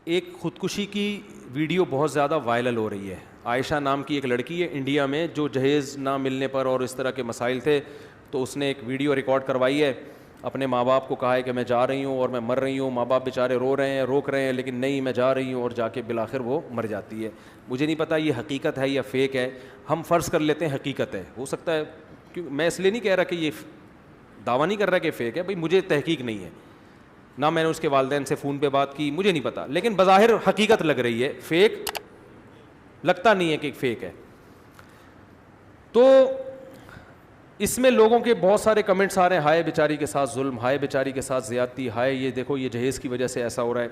ایک خودکشی کی ویڈیو بہت زیادہ وائرل ہو رہی ہے. عائشہ نام کی ایک لڑکی ہے انڈیا میں, جو جہیز نہ ملنے پر اور اس طرح کے مسائل تھے, تو اس نے ایک ویڈیو ریکارڈ کروائی ہے, اپنے ماں باپ کو کہا ہے کہ میں جا رہی ہوں اور میں مر رہی ہوں. ماں باپ بیچارے رو رہے ہیں, روک رہے ہیں, لیکن نہیں میں جا رہی ہوں, اور جا کے بالآخر وہ مر جاتی ہے. مجھے نہیں پتا یہ حقیقت ہے یا فیک ہے, ہم فرض کر لیتے ہیں حقیقت ہے, ہو سکتا ہے, کیونکہ میں اس لیے نہیں کہہ رہا کہ یہ دعویٰ نہیں کر رہا کہ فیک ہے, بھائی مجھے تحقیق نہیں ہے, نہ میں نے اس کے والدین سے فون پہ بات کی, مجھے نہیں پتا, لیکن بظاہر حقیقت لگ رہی ہے, فیک لگتا نہیں ہے کہ فیک ہے. تو اس میں لوگوں کے بہت سارے کمنٹس آ رہے ہیں, ہائے بیچاری کے ساتھ ظلم, ہائے بیچاری کے ساتھ زیادتی, ہائے یہ دیکھو یہ جہیز کی وجہ سے ایسا ہو رہا ہے.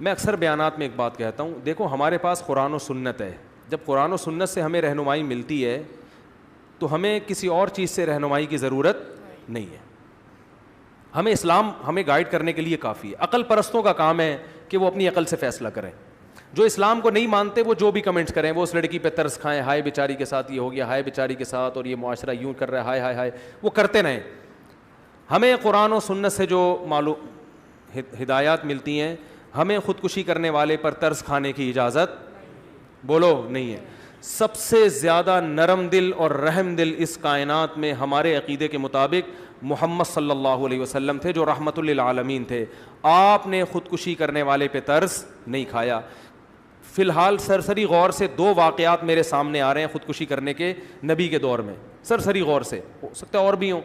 میں اکثر بیانات میں ایک بات کہتا ہوں, دیکھو ہمارے پاس قرآن و سنت ہے, جب قرآن و سنت سے ہمیں رہنمائی ملتی ہے تو ہمیں کسی اور چیز سے رہنمائی کی ضرورت نہیں ہے. ہمیں اسلام ہمیں گائیڈ کرنے کے لیے کافی ہے. عقل پرستوں کا کام ہے کہ وہ اپنی عقل سے فیصلہ کریں. جو اسلام کو نہیں مانتے وہ جو بھی کمنٹس کریں, وہ اس لڑکی پہ ترس کھائیں, ہائے بیچاری کے ساتھ یہ ہو گیا, ہائے بیچاری کے ساتھ, اور یہ معاشرہ یوں کر رہا ہے, ہائے ہائے ہائے, وہ کرتے رہیں. ہمیں قرآن و سنت سے جو ہدایات ملتی ہیں, ہمیں خودکشی کرنے والے پر ترس کھانے کی اجازت بولو نہیں ہے. سب سے زیادہ نرم دل اور رحم دل اس کائنات میں ہمارے عقیدے کے مطابق محمد صلی اللہ علیہ وسلم تھے, جو رحمت للعالمین تھے. آپ نے خودکشی کرنے والے پہ ترس نہیں کھایا. فی الحال سرسری غور سے 2 واقعات میرے سامنے آ رہے ہیں خودکشی کرنے کے نبی کے دور میں, سرسری غور سے, ہو سکتا ہے اور بھی ہوں.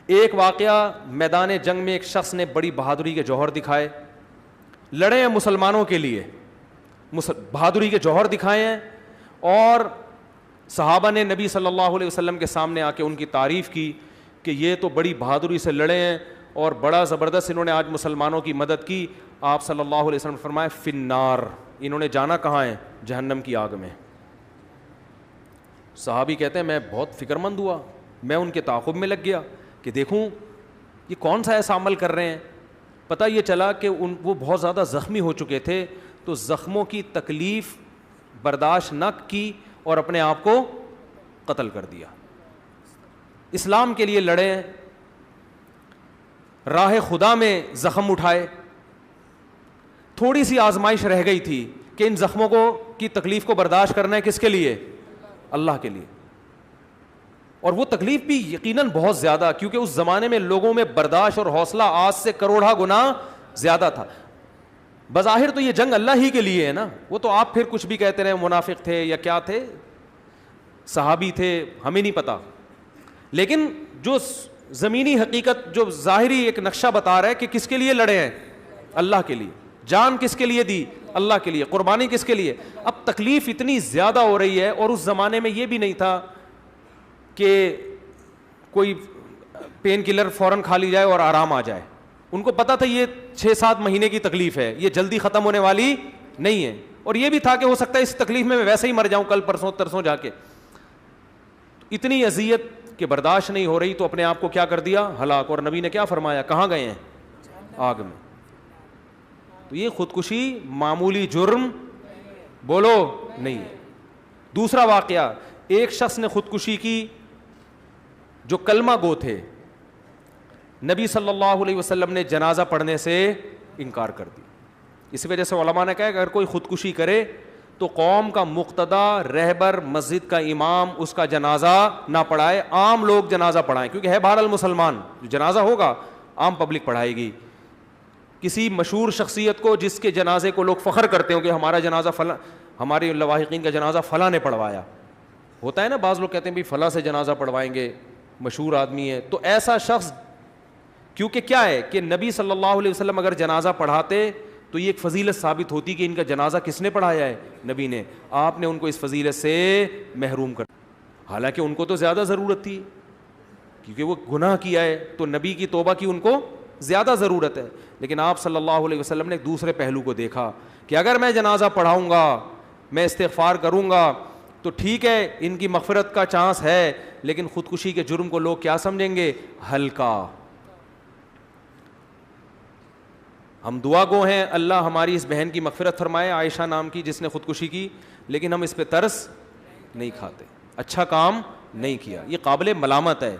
ایک واقعہ, میدان جنگ میں ایک شخص نے بڑی بہادری کے جوہر دکھائے, لڑے ہیں مسلمانوں کے لیے, بہادری کے جوہر دکھائے ہیں, اور صحابہ نے نبی صلی اللہ علیہ وسلم کے سامنے آ کے ان کی تعریف کی کہ یہ تو بڑی بہادری سے لڑے ہیں اور بڑا زبردست انہوں نے آج مسلمانوں کی مدد کی. آپ صلی اللہ علیہ وسلم فرمائے فی النار, انہوں نے جانا کہاں ہے, جہنم کی آگ میں. صحابی کہتے ہیں میں بہت فکر مند ہوا, میں ان کے تعاقب میں لگ گیا کہ دیکھوں یہ کون سا ایسا عمل کر رہے ہیں. پتہ یہ چلا کہ وہ بہت زیادہ زخمی ہو چکے تھے, تو زخموں کی تکلیف برداشت نہ کی اور اپنے آپ کو قتل کر دیا. اسلام کے لیے لڑے, راہ خدا میں زخم اٹھائے. تھوڑی سی آزمائش رہ گئی تھی کہ ان زخموں کی تکلیف کو برداشت کرنا ہے کس کے لیے, اللہ کے لیے. اور وہ تکلیف بھی یقیناً بہت زیادہ, کیونکہ اس زمانے میں لوگوں میں برداشت اور حوصلہ آج سے کروڑا گنا زیادہ تھا. بظاہر تو یہ جنگ اللہ ہی کے لیے ہے نا, وہ تو آپ پھر کچھ بھی کہتے رہے, منافق تھے یا کیا تھے, صحابی تھے, ہمیں نہیں پتا. لیکن جو زمینی حقیقت, جو ظاہری ایک نقشہ بتا رہا ہے کہ کس کے لیے لڑے ہیں, اللہ کے لیے. جان کس کے لیے دی, اللہ کے لیے. قربانی کس کے لیے. اب تکلیف اتنی زیادہ ہو رہی ہے, اور اس زمانے میں یہ بھی نہیں تھا کہ کوئی پین کلر فوراً کھا لی جائے اور آرام آ جائے. ان کو پتا تھا یہ 6-7 مہینے کی تکلیف ہے, یہ جلدی ختم ہونے والی نہیں ہے. اور یہ بھی تھا کہ ہو سکتا ہے اس تکلیف میں ویسے ہی مر جاؤں کل پرسوں ترسوں جا کے. اتنی اذیت کہ برداشت نہیں ہو رہی, تو اپنے آپ کو کیا کر دیا, ہلاک. اور نبی نے کیا فرمایا, کہاں گئے ہیں, آگ میں. تو یہ خودکشی معمولی جرم بولو نہیں ہے. دوسرا واقعہ, ایک شخص نے خودکشی کی جو کلمہ گو تھے. نبی صلی اللہ علیہ وسلم نے جنازہ پڑھنے سے انکار کر دیا. اس وجہ سے علماء نے کہا کہ اگر کوئی خودکشی کرے تو قوم کا مقتدی, رہبر, مسجد کا امام اس کا جنازہ نہ پڑھائے, عام لوگ جنازہ پڑھائیں, کیونکہ ہے بہرحال مسلمان, جو جنازہ ہوگا عام پبلک پڑھائے گی. کسی مشہور شخصیت کو جس کے جنازے کو لوگ فخر کرتے ہوں کہ ہمارا جنازہ فلاں, ہمارے لواحقین کا جنازہ فلاں نے پڑھوایا, ہوتا ہے نا, بعض لوگ کہتے ہیں بھی فلاں سے جنازہ پڑھوائیں گے, مشہور آدمی ہے. تو ایسا شخص, کیونکہ کیا ہے کہ نبی صلی اللہ علیہ وسلم اگر جنازہ پڑھاتے تو یہ ایک فضیلت ثابت ہوتی کہ ان کا جنازہ کس نے پڑھایا ہے, نبی نے. آپ نے ان کو اس فضیلت سے محروم کر, حالانکہ ان کو تو زیادہ ضرورت تھی کیونکہ وہ گناہ کیا ہے, تو نبی کی توبہ کی ان کو زیادہ ضرورت ہے. لیکن آپ صلی اللہ علیہ وسلم نے ایک دوسرے پہلو کو دیکھا کہ اگر میں جنازہ پڑھاؤں گا, میں استغفار کروں گا, تو ٹھیک ہے ان کی مغفرت کا چانس ہے, لیکن خودکشی کے جرم کو لوگ کیا سمجھیں گے, ہلکا. ہم دعا گو ہیں اللہ ہماری اس بہن کی مغفرت فرمائے, عائشہ نام کی جس نے خودکشی کی, لیکن ہم اس پہ ترس نہیں کھاتے, اچھا کام نہیں کیا. یہ قابل ملامت ہے.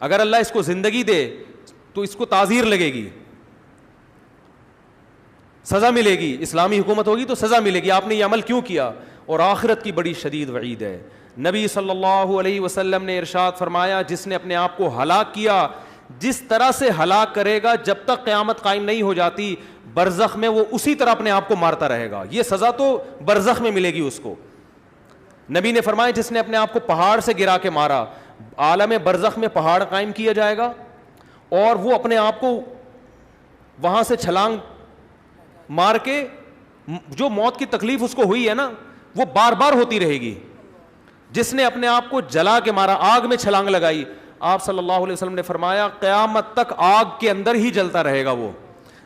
اگر اللہ اس کو زندگی دے تو اس کو تعزیر لگے گی. سزا ملے گی, اسلامی حکومت ہوگی تو سزا ملے گی, آپ نے یہ عمل کیوں کیا. اور آخرت کی بڑی شدید وعید ہے. نبی صلی اللہ علیہ وسلم نے ارشاد فرمایا, جس نے اپنے آپ کو ہلاک کیا, جس طرح سے ہلاک کرے گا جب تک قیامت قائم نہیں ہو جاتی, برزخ میں وہ اسی طرح اپنے آپ کو مارتا رہے گا. یہ سزا تو برزخ میں ملے گی اس کو. نبی نے فرمایا, جس نے اپنے آپ کو پہاڑ سے گرا کے مارا, عالم برزخ میں پہاڑ قائم کیا جائے گا اور وہ اپنے آپ کو وہاں سے چھلانگ مار کے, جو موت کی تکلیف اس کو ہوئی ہے نا وہ بار بار ہوتی رہے گی. جس نے اپنے آپ کو جلا کے مارا, آگ میں چھلانگ لگائی, آپ صلی اللہ علیہ وسلم نے فرمایا قیامت تک آگ کے اندر ہی جلتا رہے گا وہ.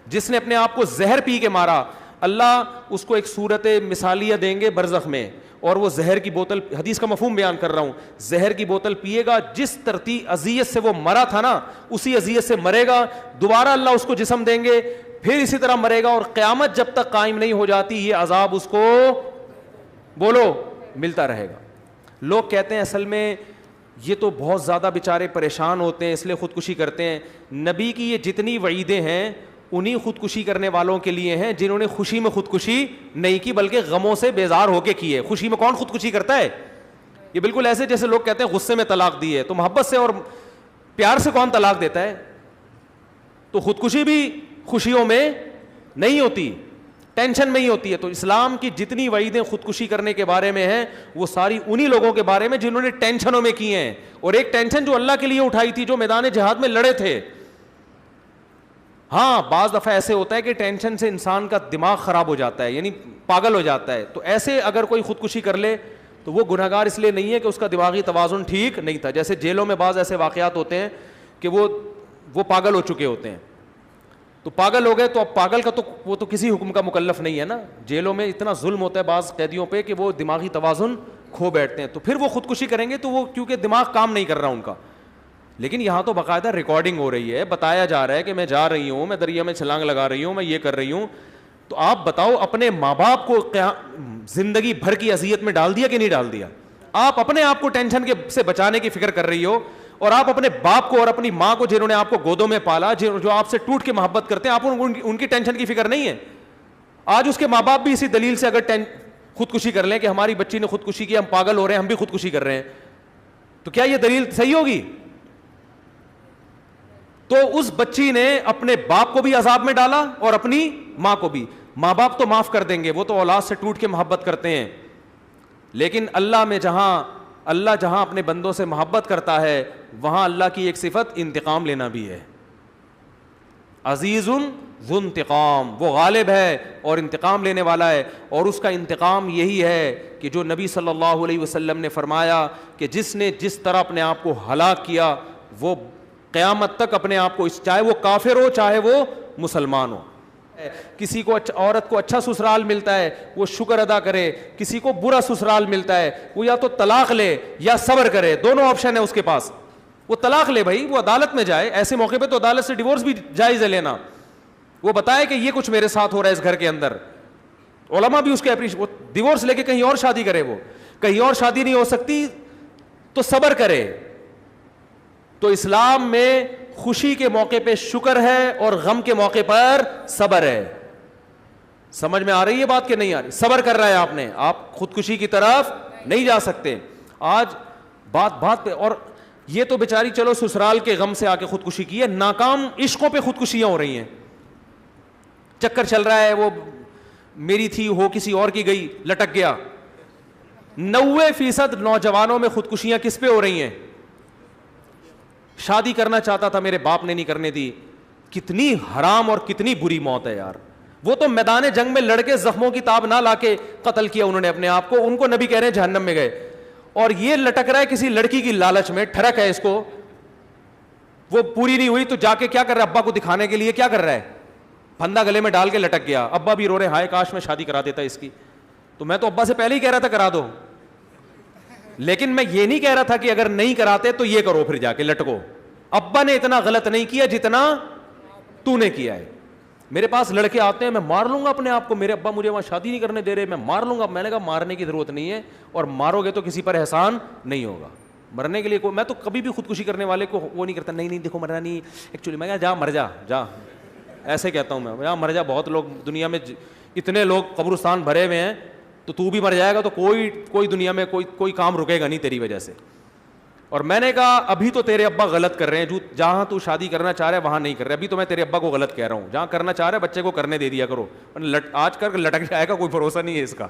جس نے اپنے آپ کو زہر پی کے مارا, اللہ اس کو ایک صورت مثالیہ دیں گے برزخ میں, اور وہ زہر کی بوتل, حدیث کا مفہوم بیان کر رہا ہوں, زہر کی بوتل پیے گا, جس ترتیب اذیت سے وہ مرا تھا نا اسی اذیت سے مرے گا. دوبارہ اللہ اس کو جسم دیں گے, پھر اسی طرح مرے گا, اور قیامت جب تک قائم نہیں ہو جاتی یہ عذاب اس کو بولو ملتا رہے گا. لوگ کہتے ہیں اصل میں یہ تو بہت زیادہ بیچارے پریشان ہوتے ہیں اس لیے خودکشی کرتے ہیں. نبی کی یہ جتنی وعیدیں ہیں انہی خودکشی کرنے والوں کے لیے ہیں جنہوں نے خوشی میں خودکشی نہیں کی بلکہ غموں سے بیزار ہو کے کی ہے. خوشی میں کون خودکشی کرتا ہے؟ یہ بالکل ایسے جیسے لوگ کہتے ہیں غصے میں طلاق دی ہے, تو محبت سے اور پیار سے کون طلاق دیتا ہے؟ تو خودکشی بھی خوشیوں میں نہیں ہوتی, ٹینشن میں ہی ہوتی ہے. تو اسلام کی جتنی وعیدیں خودکشی کرنے کے بارے میں ہیں وہ ساری انہی لوگوں کے بارے میں جنہوں نے ٹینشنوں میں کی ہیں. اور ایک ٹینشن جو اللہ کے لیے اٹھائی تھی, جو میدان جہاد میں لڑے تھے. ہاں بعض دفعہ ایسے ہوتا ہے کہ ٹینشن سے انسان کا دماغ خراب ہو جاتا ہے, یعنی پاگل ہو جاتا ہے. تو ایسے اگر کوئی خودکشی کر لے تو وہ گنہگار اس لیے نہیں ہے کہ اس کا دماغی توازن ٹھیک نہیں تھا. جیسے جیلوں میں بعض ایسے واقعات ہوتے ہیں کہ وہ پاگل ہو چکے ہوتے ہیں, تو پاگل ہو گئے تو اب پاگل کا تو وہ تو کسی حکم کا مکلف نہیں ہے نا. جیلوں میں اتنا ظلم ہوتا ہے بعض قیدیوں پہ کہ وہ دماغی توازن کھو بیٹھتے ہیں, تو پھر وہ خودکشی کریں گے تو وہ کیونکہ دماغ کام نہیں کر رہا ان کا. لیکن یہاں تو باقاعدہ ریکارڈنگ ہو رہی ہے, بتایا جا رہا ہے کہ میں جا رہی ہوں, میں دریا میں چھلانگ لگا رہی ہوں, میں یہ کر رہی ہوں. تو آپ بتاؤ اپنے ماں باپ کو زندگی بھر کی اذیت میں ڈال دیا کہ نہیں ڈال دیا؟ آپ اپنے آپ کو ٹینشن سے بچانے کی فکر کر رہی ہو, اور آپ اپنے باپ کو اور اپنی ماں کو جنہوں نے آپ کو گودوں میں پالا, جو آپ سے ٹوٹ کے محبت کرتے ہیں, آپ ان کی ٹینشن کی فکر نہیں ہے. آج اس کے ماں باپ بھی اسی دلیل سے اگر خودکشی کر لیں کہ ہماری بچی نے خودکشی کی, ہم پاگل ہو رہے ہیں, ہم بھی خودکشی کر رہے ہیں, تو کیا یہ دلیل صحیح ہوگی؟ تو اس بچی نے اپنے باپ کو بھی عذاب میں ڈالا اور اپنی ماں کو بھی. ماں باپ تو معاف کر دیں گے, وہ تو اولاد سے ٹوٹ کے محبت کرتے ہیں, لیکن اللہ جہاں اپنے بندوں سے محبت کرتا ہے وہاں اللہ کی ایک صفت انتقام لینا بھی ہے. عزیز ذو انتقام, وہ غالب ہے اور انتقام لینے والا ہے. اور اس کا انتقام یہی ہے کہ جو نبی صلی اللہ علیہ وسلم نے فرمایا کہ جس نے جس طرح اپنے آپ کو ہلاک کیا وہ قیامت تک اپنے آپ کو, چاہے وہ کافر ہو چاہے وہ مسلمان ہو. کسی کو عورت کو اچھا سسرال ملتا ہے وہ شکر ادا کرے, کسی کو برا سسرال ملتا ہے وہ یا تو طلاق لے یا صبر کرے, دونوں آپشن ہے اس کے پاس. وہ طلاق لے بھائی, وہ عدالت میں جائے, ایسے موقع پہ تو عدالت سے ڈیورس بھی جائز ہے لینا. وہ بتائے کہ یہ کچھ میرے ساتھ ہو رہا ہے اس گھر کے اندر, علماء بھی اس کے وہ ڈیورس لے کے کہیں اور شادی کرے, وہ کہیں اور شادی نہیں ہو سکتی تو صبر کرے. تو اسلام میں خوشی کے موقع پہ شکر ہے اور غم کے موقع پر صبر ہے. سمجھ میں آ رہی ہے بات کہ نہیں آ رہی؟ صبر کر رہا ہے آپ نے, آپ خودکشی کی طرف نہیں جا سکتے. آج بات پہ, اور یہ تو بیچاری چلو سسرال کے غم سے آ کے خودکشی کی ہے, ناکام عشقوں پہ خودکشیاں ہو رہی ہیں. چکر چل رہا ہے, وہ میری تھی ہو کسی اور کی گئی, لٹک گیا. 90% نوجوانوں میں خودکشیاں کس پہ ہو رہی ہیں؟ شادی کرنا چاہتا تھا میرے باپ نے نہیں کرنے دی. کتنی حرام اور کتنی بری موت ہے یار. وہ تو میدان جنگ میں لڑ کے زخموں کی تاب نہ لا کے قتل کیا انہوں نے اپنے آپ کو, ان کو نبی کہہ رہے ہیں جہنم میں گئے. اور یہ لٹک رہا ہے کسی لڑکی کی لالچ میں, ٹھڑک ہے اس کو, وہ پوری نہیں ہوئی تو جا کے کیا کر رہا ہے, ابا کو دکھانے کے لیے کیا کر رہا ہے, پھندا گلے میں ڈال کے لٹک گیا. ابا بھی رو رہے, ہائے کاش میں شادی کرا دیتا اس کی. تو میں تو ابا سے پہلے ہی کہہ رہا تھا کرا دو, لیکن میں یہ نہیں کہہ رہا تھا کہ اگر نہیں کراتے تو یہ کرو, پھر جا کے لٹکو. ابا نے اتنا غلط نہیں کیا جتنا تو نے کیا ہے. میرے پاس لڑکے آتے ہیں, میں مار لوں گا اپنے آپ کو, میرے ابا مجھے وہاں شادی نہیں کرنے دے رہے, میں مار لوں گا. میں نے کہا مارنے کی ضرورت نہیں ہے, اور مارو گے تو کسی پر احسان نہیں ہوگا. مرنے کے لیے میں تو کبھی بھی خودکشی کرنے والے کو وہ نہیں کرتا, نہیں دیکھو مرنا نہیں ایکچولی. میں کہا جا مر جا, ایسے کہتا ہوں میں, مر جا, بہت لوگ دنیا میں اتنے لوگ قبرستان بھرے ہوئے ہیں, تو بھی مر جائے گا تو کوئی دنیا میں کوئی کام رکے گا نہیں تیری وجہ سے. اور میں نے کہا ابھی تو تیرے ابا غلط کر رہے ہیں, جہاں تو شادی کرنا چاہ رہا ہے وہاں نہیں کر رہے, ابھی تو میں تیرے ابا کو غلط کہہ رہا ہوں, جہاں کرنا چاہ رہا ہے بچے کو کرنے دے دیا کرو, آج کر لٹک جائے گا, کوئی بھروسہ نہیں ہے اس کا.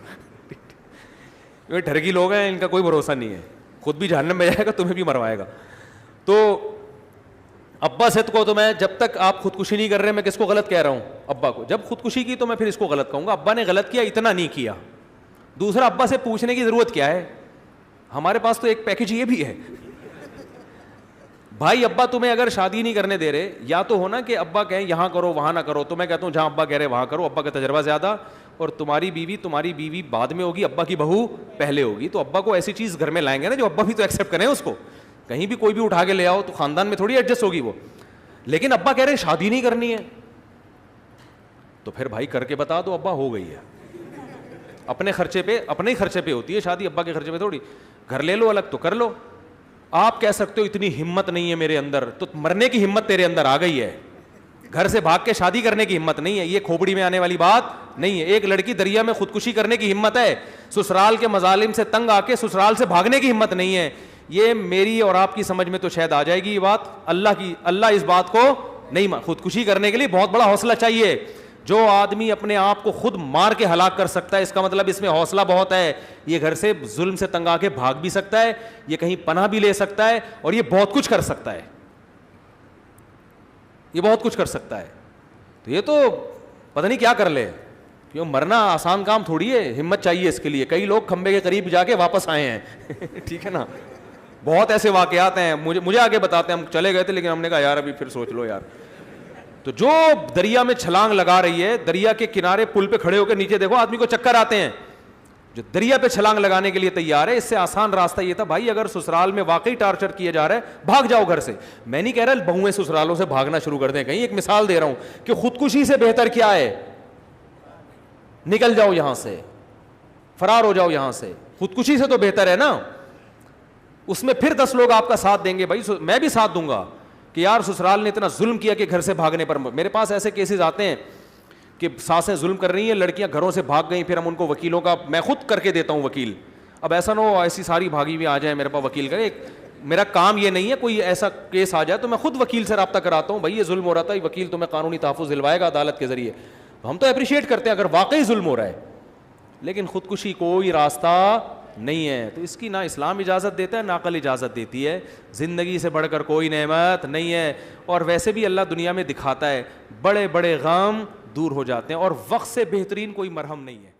یہ ٹھرکی لوگ ہیں, ان کا کوئی بھروسہ نہیں ہے, خود بھی جہنم میں جائے گا, تمہیں بھی مروائے گا. تو ابا سے کو تو میں جب تک آپ خودکشی نہیں کر رہے, میں کس کو غلط کہہ رہا ہوں؟ ابا کو. جب خودکشی کی تو میں پھر اس کو غلط کہوں گا, ابا نے غلط کیا, اتنا نہیں کیا. دوسرا, ابا سے پوچھنے کی ضرورت کیا ہے, ہمارے پاس تو ایک پیکج یہ بھی ہے. بھائی ابا تمہیں اگر شادی نہیں کرنے دے رہے, یا تو ہونا کہ ابا کہیں یہاں کرو وہاں نہ کرو, تو میں کہتا ہوں جہاں ابا کہہ رہے وہاں کرو, ابا کا تجربہ زیادہ, اور تمہاری بیوی بعد میں ہوگی, ابا کی بہو پہلے ہوگی. تو ابا کو ایسی چیز گھر میں لائیں گے نا جو ابا بھی تو ایکسیپٹ کریں اس کو, کہیں بھی کوئی بھی اٹھا کے لے آؤ تو خاندان میں تھوڑی ایڈجسٹ ہوگی وہ. لیکن ابا کہہ رہے ہیں شادی نہیں کرنی ہے, تو پھر بھائی کر کے بتا دو ابا ہو گئی ہے. اپنے خرچے پہ ہوتی ہے شادی, ابا کے خرچے پہ تھوڑی. گھر لے لو الگ تو کر لو. آپ کہہ سکتے ہو اتنی ہمت نہیں ہے میرے اندر, تو مرنے کی ہمت تیرے اندر آ گئی ہے, گھر سے بھاگ کے شادی کرنے کی ہمت نہیں ہے. یہ کھوپڑی میں آنے والی بات نہیں ہے. ایک لڑکی دریا میں خودکشی کرنے کی ہمت ہے, سسرال کے مظالم سے تنگ آ کے سسرال سے بھاگنے کی ہمت نہیں ہے. یہ میری اور آپ کی سمجھ میں تو شاید آ جائے گی یہ بات, اللہ اس بات کو نہیں. خودکشی کرنے کے لیے بہت بڑا حوصلہ چاہیے. جو آدمی اپنے آپ کو خود مار کے ہلاک کر سکتا ہے, اس کا مطلب اس میں حوصلہ بہت ہے. یہ گھر سے ظلم سے تنگ آ کے بھاگ بھی سکتا ہے, یہ کہیں پناہ بھی لے سکتا ہے, اور یہ بہت کچھ کر سکتا ہے, یہ بہت کچھ کر سکتا ہے. تو یہ تو پتہ نہیں کیا کر لے, کیوں مرنا آسان کام تھوڑی ہے, ہمت چاہیے اس کے لیے. کئی لوگ کھمبے کے قریب جا کے واپس آئے ہیں ٹھیک ہے نا, بہت ایسے واقعات ہیں. مجھے آگے بتاتے ہیں, ہم چلے گئے تھے لیکن ہم نے کہا یار ابھی پھر سوچ لو یار. تو جو دریا میں چھلانگ لگا رہی ہے, دریا کے کنارے پل پہ کھڑے ہو کے نیچے دیکھو آدمی کو چکر آتے ہیں, جو دریا پہ چھلانگ لگانے کے لیے تیار ہے. اس سے آسان راستہ یہ تھا بھائی, اگر سسرال میں واقعی ٹارچر کیا جا رہا ہے بھاگ جاؤ گھر سے. میں نہیں کہہ رہا بہویں سسرالوں سے بھاگنا شروع کر دیں, کہیں ایک مثال دے رہا ہوں کہ خودکشی سے بہتر کیا ہے, نکل جاؤ یہاں سے, فرار ہو جاؤ یہاں سے. خودکشی سے تو بہتر ہے نا, اس میں پھر 10 لوگ آپ کا ساتھ دیں گے. بھائی میں بھی ساتھ دوں گا کہ یار سسرال نے اتنا ظلم کیا کہ گھر سے بھاگنے پر. میرے پاس ایسے کیسز آتے ہیں کہ ساسیں ظلم کر رہی ہیں, لڑکیاں گھروں سے بھاگ گئیں, پھر ہم ان کو وکیلوں کا, میں خود کر کے دیتا ہوں وکیل. اب ایسا نہ ہو ایسی ساری بھاگی ہوئی آ جائیں میرے پاس وکیل کرے, میرا کام یہ نہیں ہے. کوئی ایسا کیس آ جائے تو میں خود وکیل سے رابطہ کراتا ہوں, بھائی یہ ظلم ہو رہا تھا, وکیل تمہیں قانونی تحفظ دلوائے گا عدالت کے ذریعے. ہم تو اپریشیٹ کرتے ہیں اگر واقعی ظلم ہو رہا ہے, لیکن خودکشی کوئی راستہ نہیں ہے. تو اس کی نہ اسلام اجازت دیتا ہے نہ عقل اجازت دیتی ہے. زندگی سے بڑھ کر کوئی نعمت نہیں ہے. اور ویسے بھی اللہ دنیا میں دکھاتا ہے, بڑے بڑے غم دور ہو جاتے ہیں, اور وقت سے بہترین کوئی مرہم نہیں ہے.